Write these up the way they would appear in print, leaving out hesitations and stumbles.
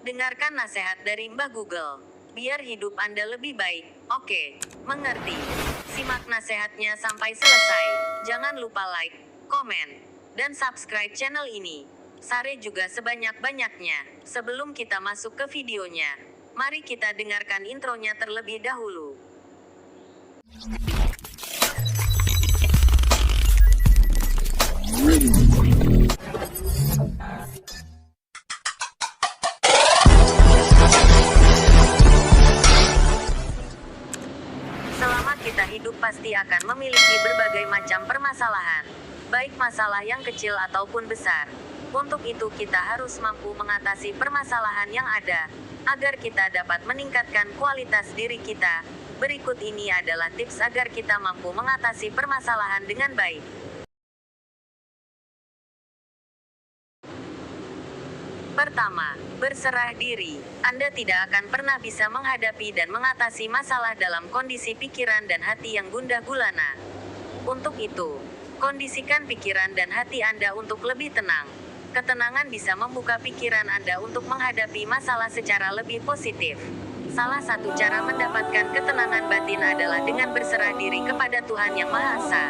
Dengarkan nasihat dari Mbah Google. Biar hidup Anda lebih baik. Oke, mengerti. Simak nasihatnya sampai selesai. Jangan lupa like, komen, dan subscribe channel ini. Share juga sebanyak-banyaknya. Sebelum kita masuk ke videonya, mari kita dengarkan intronya terlebih dahulu. Selama kita hidup pasti akan memiliki berbagai macam permasalahan, baik masalah yang kecil ataupun besar. Untuk itu kita harus mampu mengatasi permasalahan yang ada, agar kita dapat meningkatkan kualitas diri kita. Berikut ini adalah tips agar kita mampu mengatasi permasalahan dengan baik. Pertama, berserah diri. Anda tidak akan pernah bisa menghadapi dan mengatasi masalah dalam kondisi pikiran dan hati yang gundah gulana. Untuk itu, kondisikan pikiran dan hati Anda untuk lebih tenang. Ketenangan bisa membuka pikiran Anda untuk menghadapi masalah secara lebih positif. Salah satu cara mendapatkan ketenangan batin adalah dengan berserah diri kepada Tuhan Yang Maha Esa.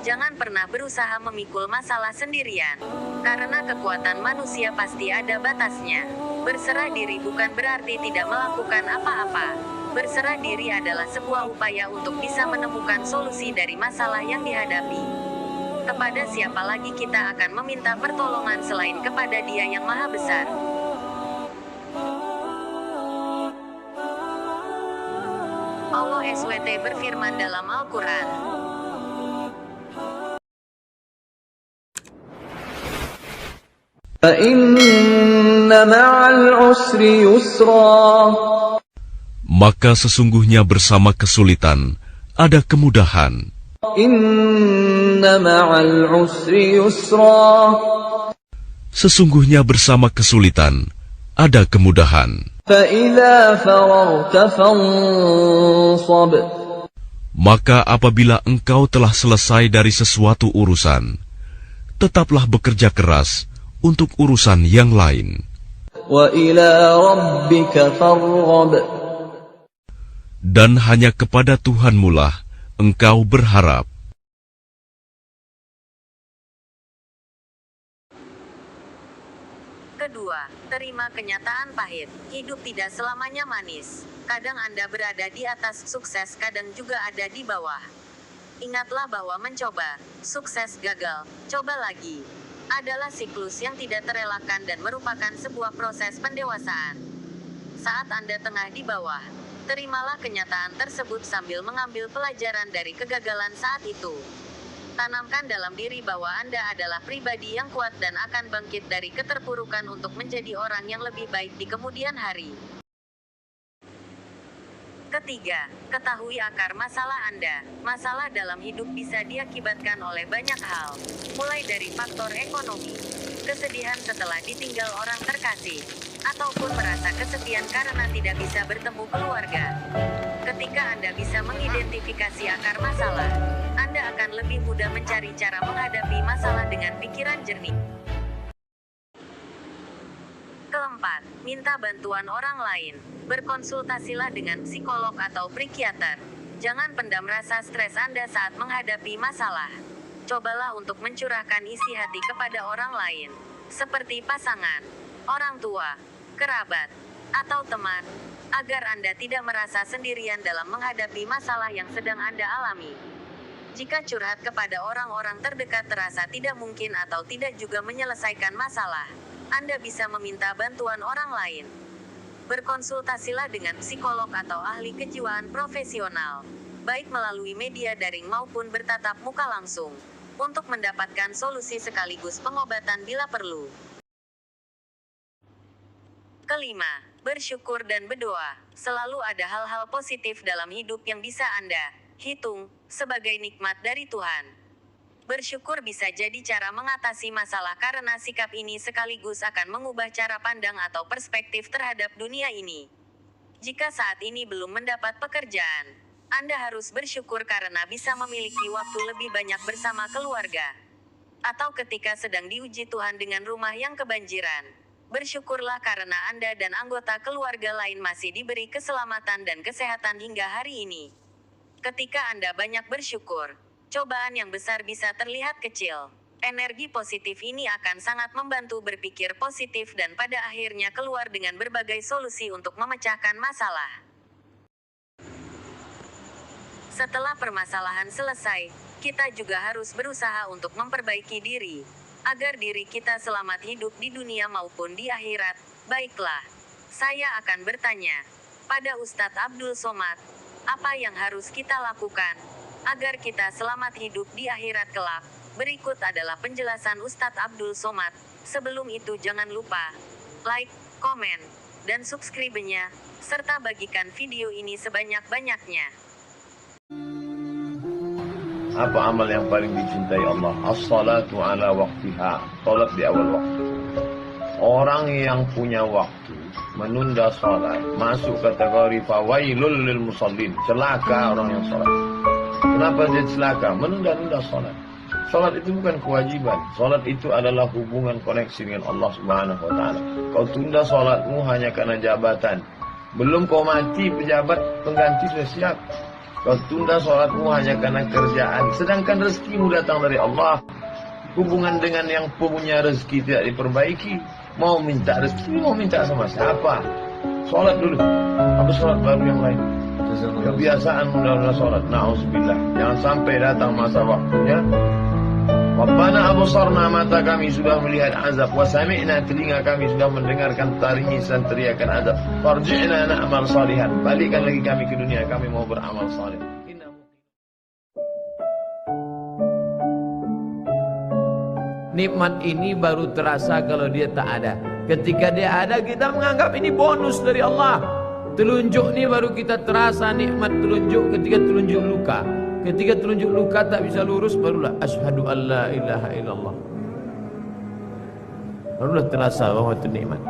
Jangan pernah berusaha memikul masalah sendirian, karena kekuatan manusia pasti ada batasnya. Berserah diri bukan berarti tidak melakukan apa-apa. Berserah diri adalah sebuah upaya untuk bisa menemukan solusi dari masalah yang dihadapi. Kepada siapa lagi kita akan meminta pertolongan selain kepada Dia yang Maha Besar? Allah SWT berfirman dalam Al-Quran, Maka sesungguhnya bersama kesulitan ada kemudahan. Sesungguhnya bersama kesulitan ada kemudahan. Maka apabila engkau telah selesai dari sesuatu urusan, tetaplah bekerja keras untuk urusan yang lain. Dan hanya kepada Tuhanmulah engkau berharap. Kedua, terima kenyataan pahit. Hidup tidak selamanya manis. Kadang Anda berada di atas sukses, kadang juga ada di bawah. Ingatlah bahwa mencoba, sukses gagal, coba lagi, adalah siklus yang tidak terelakkan dan merupakan sebuah proses pendewasaan. Saat Anda tengah di bawah, terimalah kenyataan tersebut sambil mengambil pelajaran dari kegagalan saat itu. Tanamkan dalam diri bahwa Anda adalah pribadi yang kuat dan akan bangkit dari keterpurukan untuk menjadi orang yang lebih baik di kemudian hari. Ketiga, ketahui akar masalah Anda. Masalah dalam hidup bisa diakibatkan oleh banyak hal, mulai dari faktor ekonomi, kesedihan setelah ditinggal orang terkasih, ataupun merasa kesepian karena tidak bisa bertemu keluarga. Ketika Anda bisa mengidentifikasi akar masalah, Anda akan lebih mudah mencari cara menghadapi masalah dengan pikiran jernih. Keempat, minta bantuan orang lain. Berkonsultasilah dengan psikolog atau psikiater. Jangan pendam rasa stres Anda saat menghadapi masalah. Cobalah untuk mencurahkan isi hati kepada orang lain, seperti pasangan, orang tua, kerabat, atau teman, agar Anda tidak merasa sendirian dalam menghadapi masalah yang sedang Anda alami. Jika curhat kepada orang-orang terdekat terasa tidak mungkin atau tidak juga menyelesaikan masalah, Anda bisa meminta bantuan orang lain. Berkonsultasilah dengan psikolog atau ahli kejiwaan profesional, baik melalui media daring maupun bertatap muka langsung, untuk mendapatkan solusi sekaligus pengobatan bila perlu. Kelima, bersyukur dan berdoa. Selalu ada hal-hal positif dalam hidup yang bisa Anda hitung sebagai nikmat dari Tuhan. Bersyukur bisa jadi cara mengatasi masalah karena sikap ini sekaligus akan mengubah cara pandang atau perspektif terhadap dunia ini. Jika saat ini belum mendapat pekerjaan, Anda harus bersyukur karena bisa memiliki waktu lebih banyak bersama keluarga. Atau ketika sedang diuji Tuhan dengan rumah yang kebanjiran, Bersyukurlah karena Anda dan anggota keluarga lain masih diberi keselamatan dan kesehatan hingga hari ini. Ketika Anda banyak bersyukur, cobaan yang besar bisa terlihat kecil. Energi positif ini akan sangat membantu berpikir positif dan pada akhirnya keluar dengan berbagai solusi untuk memecahkan masalah. Setelah permasalahan selesai, kita juga harus berusaha untuk memperbaiki diri, agar diri kita selamat hidup di dunia maupun di akhirat. Baiklah, saya akan bertanya pada Ustadz Abdul Somad, apa yang harus kita lakukan agar kita selamat hidup di akhirat kelak? Berikut adalah penjelasan Ustadz Abdul Somad. Sebelum itu jangan lupa like, komen, dan subscribe-nya, serta bagikan video ini sebanyak-banyaknya. Apa amal yang paling dicintai Allah? As-salatu ala waqtiha. Salat di awal waktu. Orang yang punya waktu menunda salat masuk kategori fawailul lil musallin. Celaka orang yang salat. Kenapa dia celaka? Menunda-nunda salat. Salat itu bukan kewajiban. Salat itu adalah hubungan koneksi dengan Allah Subhanahu wa taala. Kau tunda salatmu hanya karena jabatan. Belum kau mati, pejabat pengganti sudah siap. Kau tunda sholatmu hanya karena kerjaan. Sedangkan rezekimu datang dari Allah. Hubungan dengan yang punya rezeki tidak diperbaiki. Mau minta rezeki, mau minta sama siapa? Sholat dulu. Apa sholat baru yang lain? Kebiasaan menunda sholat. Na'udzubillah. Jangan sampai datang masa waktunya. Rabbana absarna, mata kami sudah melihat azab, wa sami'na, telinga kami sudah mendengarkan tangisan teriakan azab. Farji'na na'mal salihan, balikkan lagi kami ke dunia, kami mau beramal saleh. Nikmat ini baru terasa kalau dia tak ada. Ketika dia ada, kita menganggap ini bonus dari Allah. Telunjuk ini baru kita terasa nikmat telunjuk ketika telunjuk luka. Ketika telunjuk luka tak bisa lurus, barulah asyhadu an la ilaha illallah. Barulah terasa bahwa itu nikmat.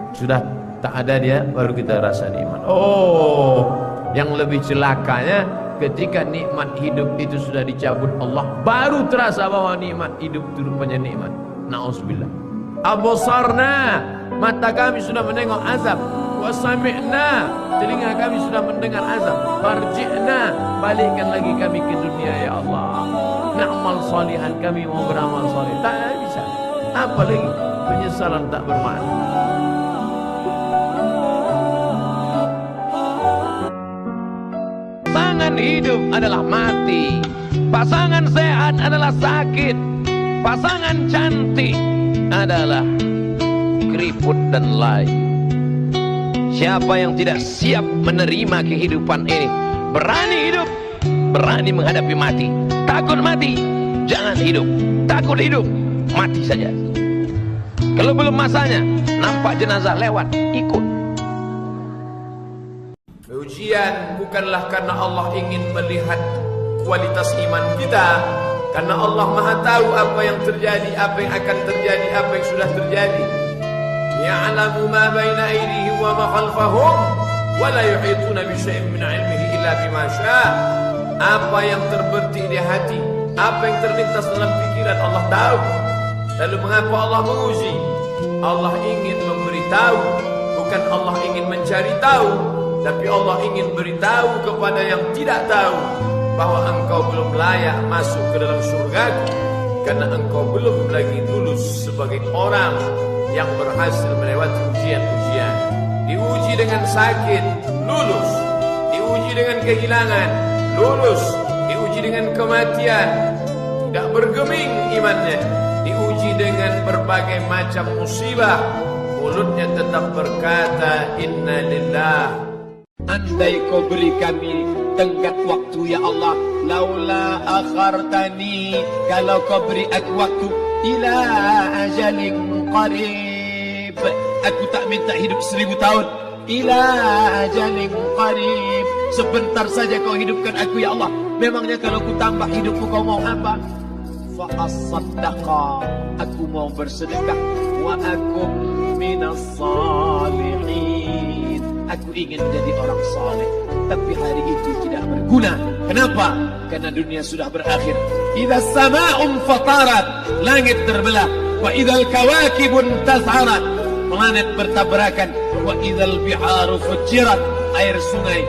Sudah tak ada dia, baru kita rasa nikmat. Oh, yang lebih celakanya ketika nikmat hidup itu sudah dicabut Allah, baru terasa bahwa nikmat hidup itu rupanya nikmat. Na'udzubillah. Absarna, mata kami sudah menengok azab. Wa sami'na, telinga kami sudah mendengar azab. Farji'na, balikkan lagi kami ke dunia ya Allah. Na'mal salihan, kami mau beramal saleh. Tak bisa. Apa lagi? Penyesalan tak bermakna. Pasangan hidup adalah mati. Pasangan sehat adalah sakit. Pasangan cantik adalah keriput dan lain. Siapa yang tidak siap menerima kehidupan ini, berani hidup, berani menghadapi mati. Takut mati, jangan hidup. Takut hidup, mati saja. Kalau belum masanya, nampak jenazah lewat, ikut. Ujian bukanlah karena Allah ingin melihat kualitas iman kita, karena Allah Maha tahu apa yang terjadi, apa yang akan terjadi, apa yang sudah terjadi. Ya'lamu ma baina aydihim wa ma khalfahum wa la yuhituna bi syai'in min 'ilmihi illa bima syaa. Apa yang terbertik di hati, apa yang terlintas dalam pikiran, Allah tahu. Lalu mengapa Allah menguji? Allah ingin memberitahu, bukan Allah ingin mencari tahu, tapi Allah ingin beritahu kepada yang tidak tahu bahwa engkau belum layak masuk ke dalam surgaku karena engkau belum lagi lulus sebagai orang yang berhasil melewati ujian-ujian. Diuji dengan sakit, lulus. Diuji dengan kehilangan, lulus. Diuji dengan kematian, tidak bergeming imannya. Diuji dengan berbagai macam musibah, mulutnya tetap berkata inna lillah. Andai kau beri kami tenggat waktu ya Allah, laula akhartani, kalau kau beri aku waktu ila ajalin qarib, aku tak minta hidup 1000 tahun. Ila ajalin qarib, sebentar saja kau hidupkan aku ya Allah. Memangnya kalau ku tambah hidupku kau mau apa? Fa as-saddaqa, aku mau bersedekah. Wa akum minas salihin, aku ingin jadi orang saleh. Tapi hari itu tidak berguna. Kenapa? Karena dunia sudah berakhir. Idza sama'un fatarat, langit terbelah. Wa idzal kawakibun tas'arat, planet bertabrakan. Wa idzal biharu fujirat, air sungai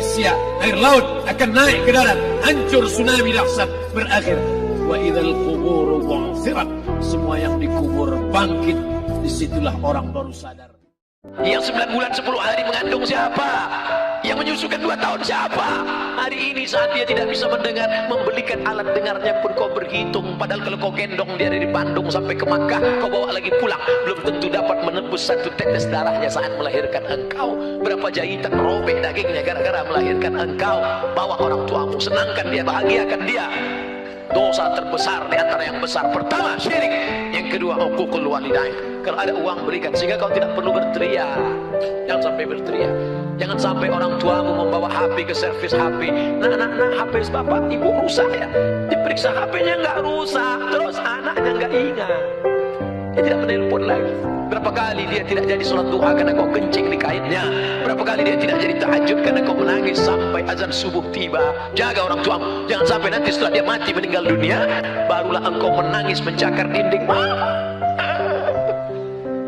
Siak, air laut akan naik ke darat, hancur tsunami dahsyat berakhir. Wa idzal quburu bu'thirat, semua yang dikubur bangkit. Disitulah orang baru sadar. Yang 9 bulan 10 hari mengandung siapa? Yang menyusukan 2 tahun siapa? Hari ini saat dia tidak bisa mendengar, membelikan alat dengarnya pun kau berhitung. Padahal kalau kau gendong dia dari Bandung sampai ke Makkah, kau bawa lagi pulang, belum tentu dapat menebus 1 tetes darahnya saat melahirkan engkau. Berapa jahitan robek dagingnya gara-gara melahirkan engkau. Bawa orang tuamu, senangkan dia, bahagiakan dia. Dosa terbesar di antara yang besar, pertama syirik, yang kedua uququl walidain. Kalau ada uang berikan, sehingga kau tidak perlu berteriak. Jangan sampai berteriak. Jangan sampai orang tuamu membawa HP ke servis HP. Nah, HP bapak ibu rusak ya, diperiksa HP-nya nggak rusak, terus anaknya nggak ingat, dia tidak menelpon lagi. Berapa kali dia tidak jadi sholat duha karena kau kencing di kainnya. Berapa kali dia tidak jadi tahajud karena kau menangis sampai azan subuh tiba. Jaga orang tuamu, jangan sampai nanti setelah dia mati meninggal dunia, barulah engkau menangis mencakar dinding.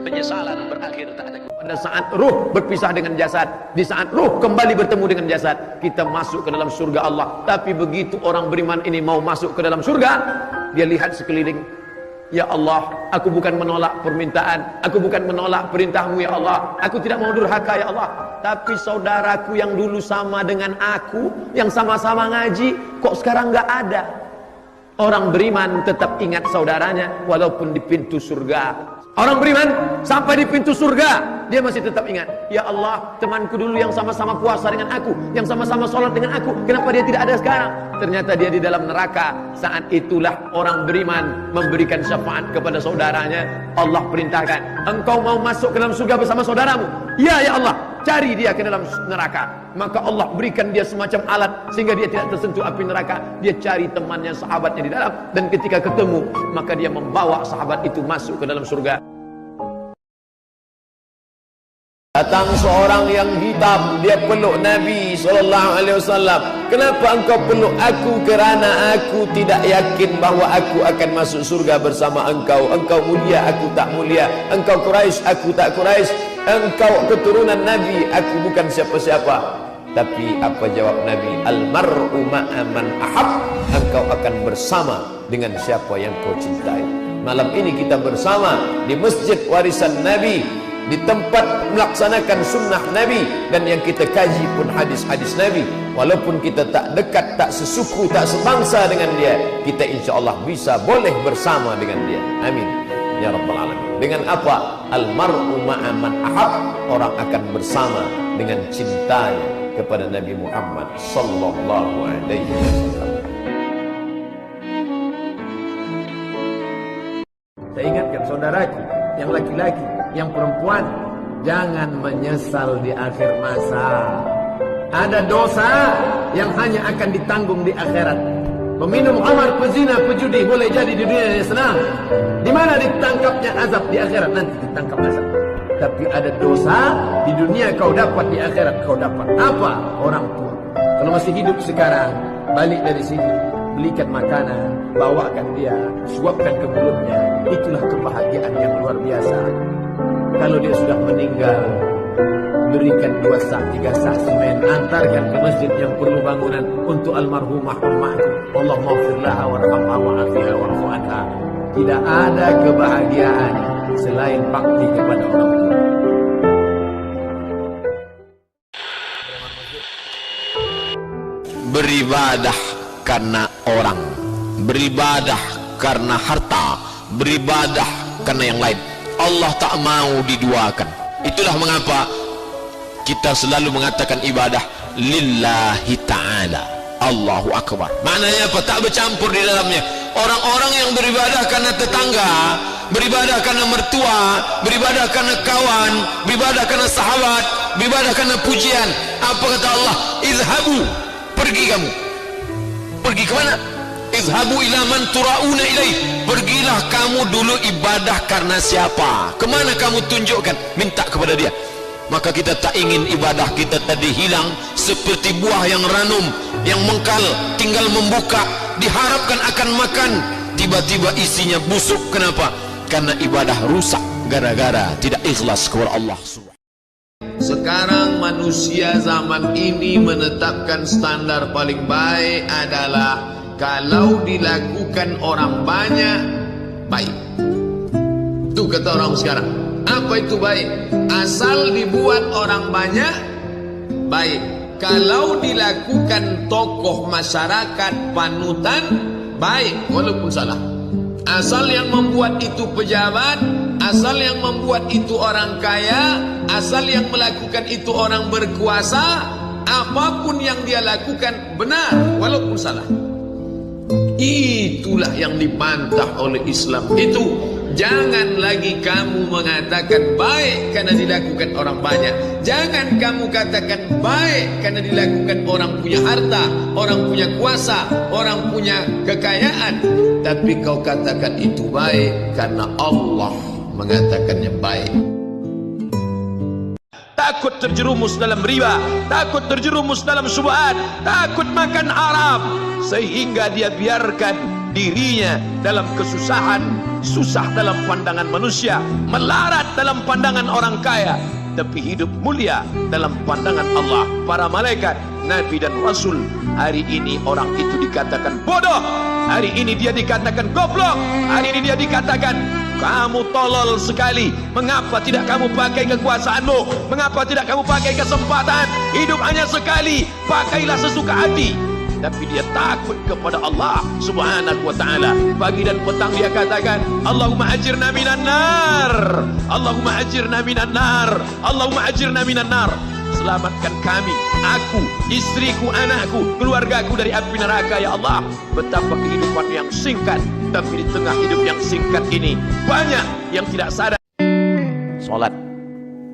Penyesalan berakhir tak ada. Pada saat ruh berpisah dengan jasad, di saat ruh kembali bertemu dengan jasad, kita masuk ke dalam surga Allah. Tapi begitu orang beriman ini mau masuk ke dalam surga, dia lihat sekeliling. Ya Allah, aku bukan menolak permintaan, aku bukan menolak perintahmu ya Allah, aku tidak mau durhaka ya Allah. Tapi saudaraku yang dulu sama dengan aku, yang sama-sama ngaji, kok sekarang nggak ada. Orang beriman tetap ingat saudaranya walaupun di pintu surga. Orang beriman sampai di pintu surga, dia masih tetap ingat, ya Allah, temanku dulu yang sama-sama puasa dengan aku, yang sama-sama sholat dengan aku, kenapa dia tidak ada sekarang? Ternyata dia di dalam neraka. Saat itulah orang beriman memberikan syafaat kepada saudaranya. Allah perintahkan, engkau mau masuk ke dalam surga bersama saudaramu? Ya Allah, cari dia ke dalam neraka. Maka Allah berikan dia semacam alat sehingga dia tidak tersentuh api neraka. Dia cari temannya, sahabatnya di dalam, dan ketika ketemu, maka dia membawa sahabat itu masuk ke dalam surga. Datang seorang yang hitam, dia peluk Nabi SAW. Kenapa engkau peluk aku? Kerana aku tidak yakin bahawa aku akan masuk surga bersama engkau. Engkau mulia, aku tak mulia. Engkau Quraisy, aku tak Quraisy. Engkau keturunan Nabi, aku bukan siapa-siapa. Tapi apa jawab Nabi? Al-mar'u ma'a man ahab. Engkau akan bersama dengan siapa yang kau cintai. Malam ini kita bersama di Masjid Warisan Nabi, di tempat melaksanakan sunnah Nabi, dan yang kita kaji pun hadis-hadis Nabi. Walaupun kita tak dekat, tak sesuku, tak sebangsa dengan dia, kita insyaAllah bisa boleh bersama dengan dia. Amin ya Rabbal Alamin. Dengan apa? Al-mar'u ma'a man ahab. Orang akan bersama dengan cintanya kepada Nabi Muhammad sallallahu alaihi wasallam. Saya ingatkan saudaraku yang laki-laki, yang perempuan, jangan menyesal di akhir masa. Ada dosa yang hanya akan ditanggung di akhirat. Peminum khamar, pezina, pejudi boleh jadi di dunia yang senang. Di mana ditangkapnya azab? Di akhirat nanti ditangkap azab. Tapi ada dosa di dunia kau dapat, di akhirat kau dapat. Apa? Orang tua. Kalau masih hidup sekarang, balik dari sini, belikan makanan, bawakan dia, suapkan ke mulutnya. Itulah kebahagiaan yang luar biasa. Kalau dia sudah meninggal, berikan 2 sak, 3 sak semen, antarkan ke masjid yang perlu bangunan untuk almarhumah ummahku. Allah maghfirlaha warhamha wa'afiha warfu anha. Tidak ada kebahagiaan selain bakti kepada orang tua. Beribadah karena orang, beribadah karena harta, beribadah karena yang lain. Allah tak mau diduakan. Itulah mengapa kita selalu mengatakan ibadah lillahi ta'ala, Allahu Akbar. Maknanya apa? Tak bercampur di dalamnya. Orang-orang yang beribadah karena tetangga, beribadah karena mertua, beribadah karena kawan, beribadah karena sahabat, beribadah karena pujian. Apa kata Allah? Izhabu, pergi kamu. Pergi ke mana? Izhabu ila man turauna ilaih. Pergilah kamu dulu ibadah karena siapa? Kemana kamu tunjukkan? Minta kepada dia. Maka kita tak ingin ibadah kita tadi hilang seperti buah yang ranum, yang mengkal, tinggal membuka, diharapkan akan makan, tiba-tiba isinya busuk. Kenapa? Karena ibadah rusak. gara-gara tidak ikhlas kepada Allah. Sekarang manusia zaman ini menetapkan standar paling baik adalah kalau dilakukan orang banyak, baik. Itu kata orang sekarang. Apa itu baik? Asal dibuat orang banyak, baik. Kalau dilakukan tokoh masyarakat panutan, baik, walaupun salah. Asal yang membuat itu pejabat, asal yang membuat itu orang kaya, asal yang melakukan itu orang berkuasa, apapun yang dia lakukan benar walaupun salah. Itulah yang dibantah oleh Islam. Itu jangan lagi kamu mengatakan baik karena dilakukan orang banyak. Jangan kamu katakan baik karena dilakukan orang punya harta, orang punya kuasa, orang punya kekayaan. Tapi kau katakan itu baik karena Allah mengatakannya baik. Takut terjerumus dalam riba, takut terjerumus dalam syubhat, takut makan haram, sehingga dia biarkan dirinya dalam kesusahan, susah dalam pandangan manusia, melarat dalam pandangan orang kaya, tapi hidup mulia dalam pandangan Allah, para malaikat, Nabi dan Rasul. Hari ini orang itu dikatakan bodoh, hari ini dia dikatakan goblok, hari ini dia dikatakan kamu tolol sekali. Mengapa tidak kamu pakai kekuasaanmu? Mengapa tidak kamu pakai kesempatan? Hidup hanya sekali, pakailah sesuka hati. Tapi dia takut kepada Allah subhanahu wa ta'ala. Pagi dan petang dia katakan, Allahumma ajirna minan nar, Allahumma ajirna minan nar, Allahumma ajirna minan nar. Selamatkan kami, aku, istriku, anakku, keluargaku dari api neraka ya Allah. Betapa kehidupan yang singkat, tapi di tengah hidup yang singkat ini banyak yang tidak sadar. Salat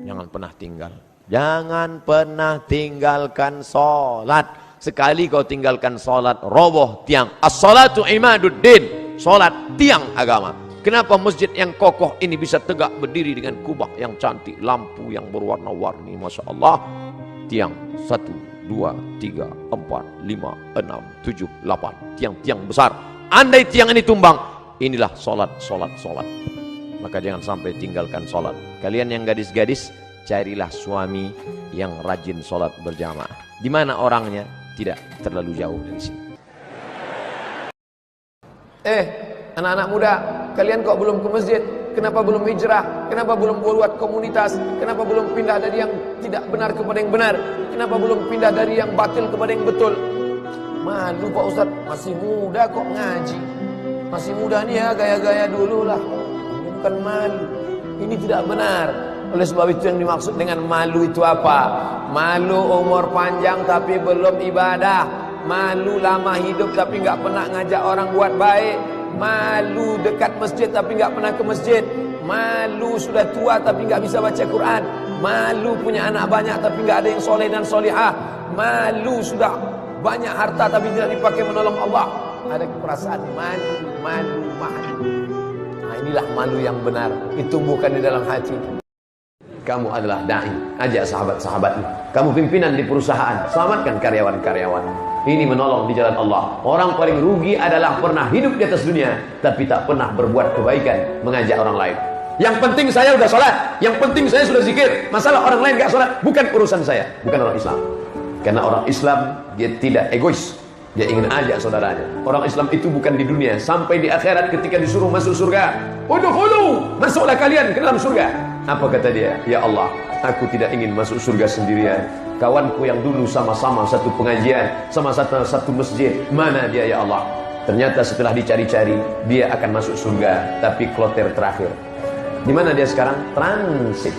jangan pernah tinggal. Jangan pernah tinggalkan salat. Sekali kau tinggalkan salat, roboh tiang. As-salatu imaduddin. Salat tiang agama. Kenapa masjid yang kokoh ini bisa tegak berdiri dengan kubah yang cantik, lampu yang berwarna-warni, Masya Allah. Tiang 1, 2, 3, 4, 5, 6, 7, 8. Tiang-tiang besar. Andai tiang ini tumbang, inilah solat. Maka jangan sampai tinggalkan solat. Kalian yang gadis-gadis, carilah suami yang rajin solat berjamaah. Di mana orangnya? Tidak terlalu jauh dari sini. Anak-anak muda, kalian kok belum ke masjid? Kenapa belum hijrah? Kenapa belum buat komunitas? Kenapa belum pindah dari yang tidak benar kepada yang benar? Kenapa belum pindah dari yang batil kepada yang betul? Malu Pak Ustaz, masih muda kok ngaji. Masih muda nih ya, gaya-gaya dulu lah. Bukan malu. Ini tidak benar. Oleh sebab itu yang dimaksud dengan malu itu apa? Malu umur panjang tapi belum ibadah. Malu lama hidup tapi nggak pernah ngajak orang buat baik. Malu dekat masjid tapi nggak pernah ke masjid. Malu sudah tua tapi nggak bisa baca Quran. Malu punya anak banyak tapi nggak ada yang soleh dan solihah. Malu sudah banyak harta tapi tidak dipakai menolong Allah. Ada perasaan malu. Nah, inilah malu yang benar. Ditumbuhkan di dalam hati. Kamu adalah da'i, ajak sahabat-sahabatmu. Kamu pimpinan di perusahaan, selamatkan karyawan-karyawan. Ini menolong di jalan Allah. Orang paling rugi adalah pernah hidup di atas dunia tapi tak pernah berbuat kebaikan, mengajak orang lain. Yang penting saya sudah sholat, yang penting saya sudah zikir. Masalah orang lain gak sholat, bukan urusan saya. Bukan orang Islam. Karena orang Islam dia tidak egois. Dia ingin ajak saudaranya. Orang Islam itu bukan di dunia, sampai di akhirat ketika disuruh masuk surga. Udkhulu, masuklah kalian ke dalam surga. Apa kata dia? Ya Allah, aku tidak ingin masuk surga sendirian. Kawanku yang dulu sama-sama satu pengajian, sama satu masjid, mana dia ya Allah? Ternyata setelah dicari-cari, dia akan masuk surga, tapi kloter terakhir. Di mana dia sekarang? Transit.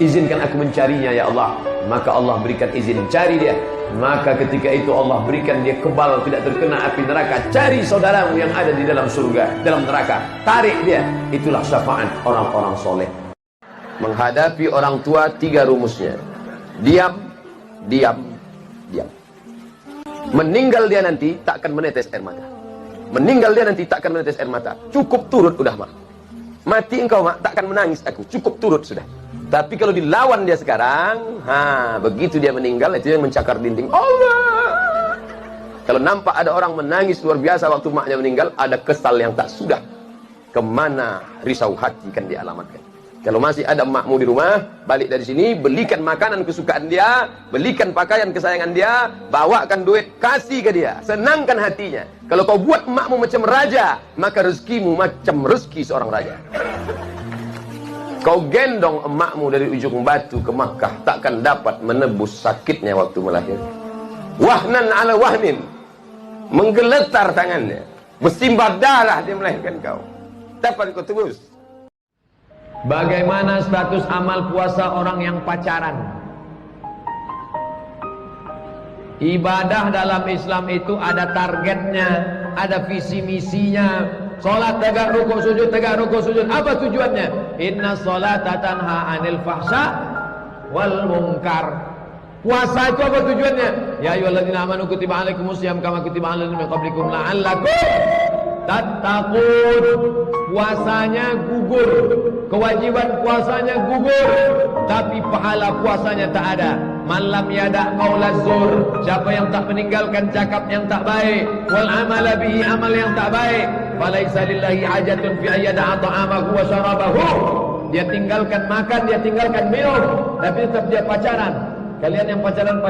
Izinkan aku mencarinya ya Allah. Maka Allah berikan izin, cari dia. Maka ketika itu Allah berikan dia kebal, tidak terkena api neraka. Cari saudaramu yang ada di dalam surga, dalam neraka, tarik dia. Itulah syafaat orang-orang soleh. Menghadapi orang tua 3 rumusnya. Diam. Meninggal dia nanti takkan menetes air mata. Meninggal dia nanti takkan menetes air mata. Cukup turut udah mak. Mati engkau mak, takkan menangis aku. Cukup turut sudah. Tapi kalau dilawan dia sekarang, begitu dia meninggal, itu yang mencakar dinding. Allah. Kalau nampak ada orang menangis luar biasa waktu maknya meninggal, ada kesal yang tak sudah. kemana risau hati kan dialamatkan. Kalau masih ada emakmu di rumah, balik dari sini, belikan makanan kesukaan dia, belikan pakaian kesayangan dia, bawakan duit, kasih ke dia, senangkan hatinya. Kalau kau buat emakmu macam raja, maka rezekimu macam rezeki seorang raja. Kau gendong emakmu dari ujung batu ke Makkah, takkan dapat menebus sakitnya waktu melahirkan. Wahnan ala wahnin, menggeletar tangannya, bersimbah darah dia melahirkan kau. Dapat kau tebus. Bagaimana status amal puasa orang yang pacaran? Ibadah dalam Islam itu ada targetnya, ada visi misinya. Salat tegak rukuk sujud, tegak rukuk sujud. Apa tujuannya? Inna sholata tanha 'anil fahsya wal munkar. Puasa itu apa tujuannya? Ya ayyuhalladzina amanu kutiba 'alaikumusiyam kama kutiba 'alal ladzina min qablikum la'allakum tattaqun. Puasanya gugur, kewajiban puasanya gugur, tapi pahala puasanya tak ada. Malam yada qaulaz zur, siapa yang tak meninggalkan cakap yang tak baik, wal amala bihi, amal yang tak baik, falaisa lillahi hajatun fi ayyada ta'amahu wa syarabahu. Dia tinggalkan makan, dia tinggalkan minum, tapi tetap dia pacaran. Kalian yang pacaran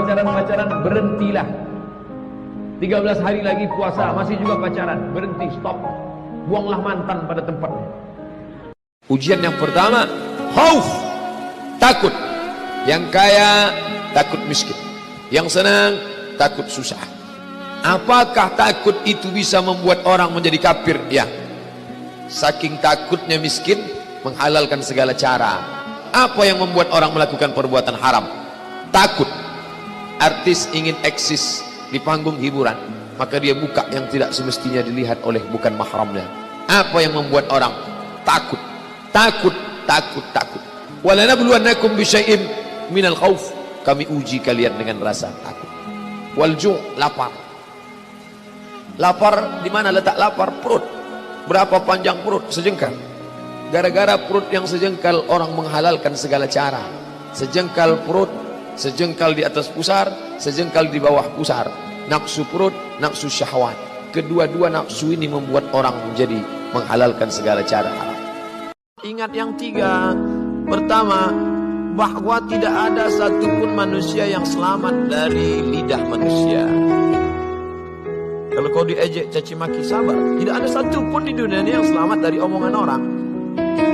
berhentilah. 13 hari lagi puasa, masih juga pacaran, berhenti, stop. Buanglah mantan pada tempatnya. Ujian yang pertama, khauf, takut. Yang kaya takut miskin, yang senang takut susah. Apakah takut itu bisa membuat orang menjadi kafir? Ya. Saking takutnya miskin, menghalalkan segala cara. Apa yang membuat orang melakukan perbuatan haram? Takut. Artis ingin eksis di panggung hiburan, maka dia buka yang tidak semestinya dilihat oleh bukan mahramnya. Apa yang membuat orang takut? Takut. Walanabluwannakum bisyai'in minal khauf. Kami uji kalian dengan rasa takut. Walju', lapar. Lapar di mana letak lapar? Perut. Berapa panjang perut? Sejengkal. Gara-gara perut yang sejengkal, orang menghalalkan segala cara. Sejengkal perut, sejengkal di atas pusar, sejengkal di bawah pusar. Nafsu perut, nafsu syahwat. Kedua-dua nafsu ini membuat orang menjadi menghalalkan segala cara haram. Ingat yang tiga. Pertama, bahwa tidak ada satupun manusia yang selamat dari lidah manusia. Kalau kau diejek, caci maki, sabar. Tidak ada satupun di dunia ini yang selamat dari omongan orang.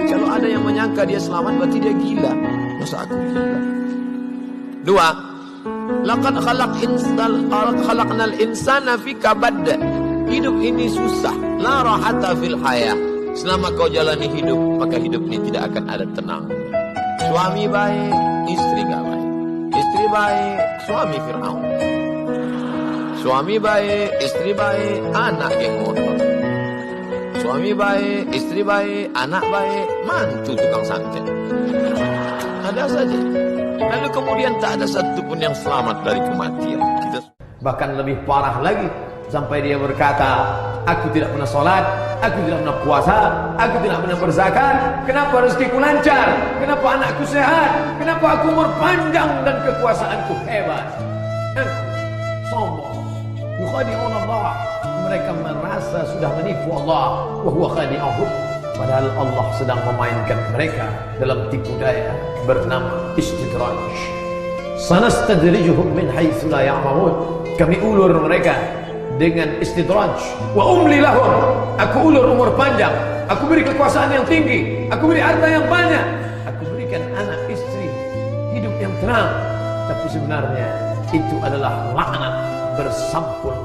Kalau ada yang menyangka dia selamat, berarti dia gila. Masa aku gila? Dua, laqad khalaqnal insana fi kabad. Hidup ini susah. La rahata fil hayah. Selama kau jalani hidup, maka hidup ini tidak akan ada tenang. Suami baik, istri gak baik. Istri baik, suami Fir'aun. Suami baik, istri baik, anak geng motor. Suami baik, istri baik, anak baik, mantu tukang santet. Ada saja. Lalu kemudian tak ada satupun yang selamat dari kematian. Bahkan lebih parah lagi, sampai dia berkata, aku tidak pernah sholat, aku tidak pernah puasa, aku tidak pernah berzakat. Kenapa rezekiku lancar? Kenapa anakku sehat? Kenapa aku umur panjang dan kekuasaanku hebat? Sombong. Yukhadi'un Allah. Mereka merasa sudah menipu Allah. Wa huwa khadi'uhum. Padahal Allah sedang memainkan mereka dalam tipu daya bernama istidraj. Sanastadrijuhum min haitsu la ya'lamun. Kami ulur mereka dengan istidraj. Wa umli lahum. Aku ulur umur panjang, aku beri kekuasaan yang tinggi, aku beri harta yang banyak, aku berikan anak istri hidup yang tenang. Tapi sebenarnya itu adalah laknat bersampul